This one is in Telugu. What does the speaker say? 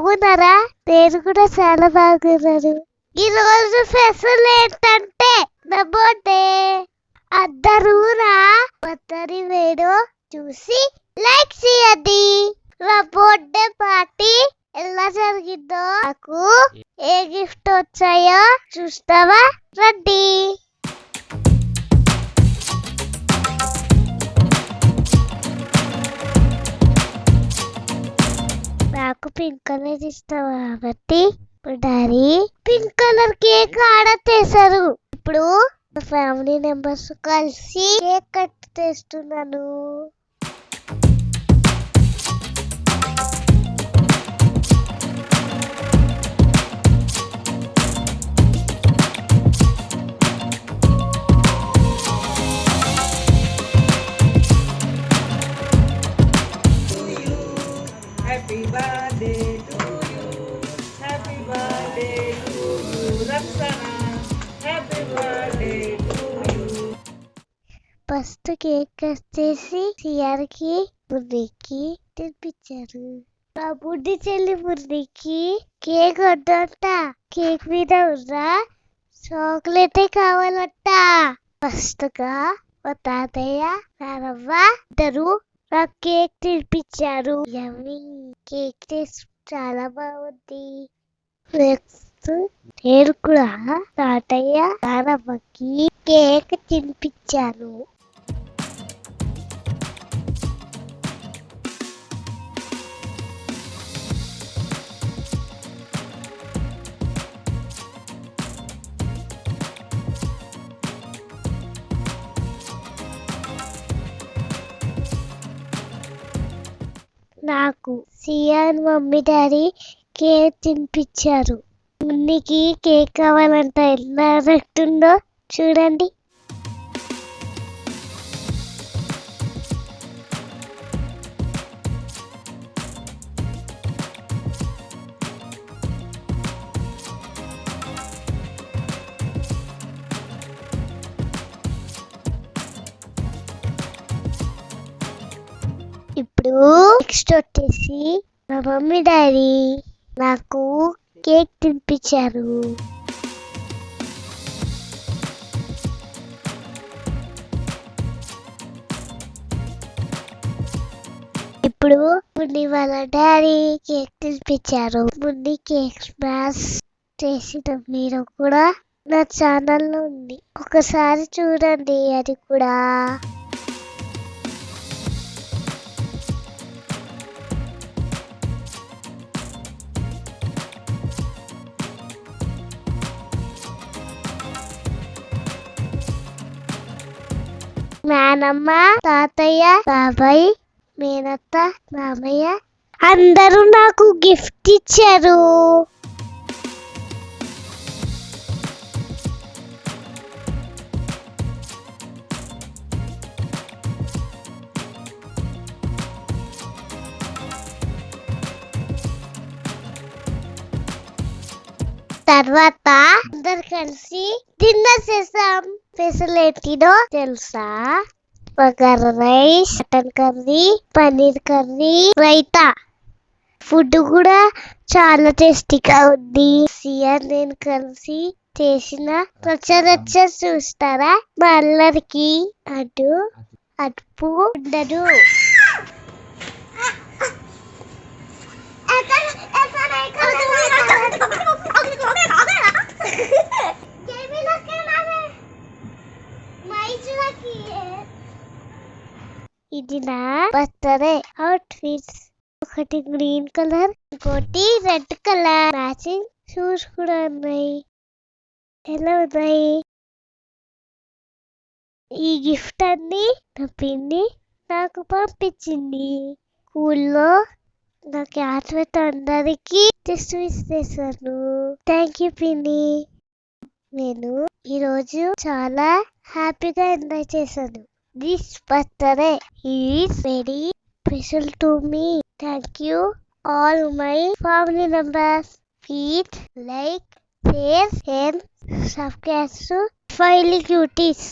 బాగున్నారా? నేను కూడా చాలా బాగున్నాను. ఈ రోజు స్పెషల్ ఏంటంటే నా బర్త్డే. అందరూ నా బర్త్డే వీడియో చూసి లైక్ చేయండి. నా బర్త్డే పార్టీ ఎలా జరిగిందో, నాకు ఏ గిఫ్ట్ వచ్చాయో చూస్తావా? రండి. నాకు పింక్ కలర్ ఇష్టం కాబట్టి daddy pink colour cake order చేశారు. ఇప్పుడు ఫ్యామిలీ మెంబర్స్ కలిసి కేక్ కట్ చేస్తున్నాను. Happy birthday to you. Happy birthday to you, Raksana. Happy birthday to you. First cake cut చేసి సిఆర్కి మురళికి తినిపించారు. మా బుడ్డి చెల్లి మురళికి కేక్ వద్దంట, కేక్ మీద ఉన్న చాక్లెటే కావాలంట. ఫస్ట్ గా మా తాతయ్య నానమ్మ ఇద్దరు నాకు కేక్ తినిపించారు. కేక్ టేస్ట్ చాలా బాగుంది. నెక్స్ట్ నేను కూడా తాతయ్య నానమ్మకి కేక్ తినిపించాను. నాకు సియాన్ మమ్మీ డాడీ కేక్ తినిపించారు. మున్నికి కేక్ కావాలంట, ఎలా రక్తుందో చూడండి. ఇప్పుడు నెక్స్ట్ వచ్చేసి మా మమ్మీ డాడీ నాకు కేక్ తినిపించారు. ఇప్పుడు మున్ని వాళ్ళ డాడీ కేక్ తినిపించారు. మున్ని కేక్ స్మాష్ చేసిన మీరు కూడా నా ఛానల్లో ఉంది, ఒకసారి చూడండి. అది కూడా నానమ్మ, తాతయ్య, బాబాయ్, మేనత్త, మామయ్య అందరూ నాకు గిఫ్ట్ ఇచ్చారు. తర్వాత అందరు కలిసి డిన్నర్ చేసాం. స్పెషల్ ఏంటిదో తెలుసా? Bagara rice, mutton curry, paneer curry, raita. Food కూడా చాలా టేస్టీగా ఉంది. సియర్ నేను కలిసి చేసిన రచ్చ చూస్తారా? మా అల్లరికి అడుపు ఉండదు. ఇది నా బర్త్డే అవుట్ ఫిట్స్. ఒకటి గ్రీన్ కలర్, ఇంకోటి రెడ్ కలర్. మ్యాచింగ్ షూస్ కూడా ఉన్నాయి. ఎలా ఉన్నాయి? ఈ గిఫ్ట్ అన్ని నా పిన్ని నాకు పంపించింది. స్కూల్లో నా క్లాస్మేట్ అందరికి డిస్ట్రిబ్యూట్ చేశాను. థ్యాంక్ యూ పిన్ని. నేను ఈరోజు చాలా హ్యాపీగా ఎంజాయ్ చేశాను. This birthday is very special to me. Thank you all my family members. Please like, share and subscribe to File Cuties.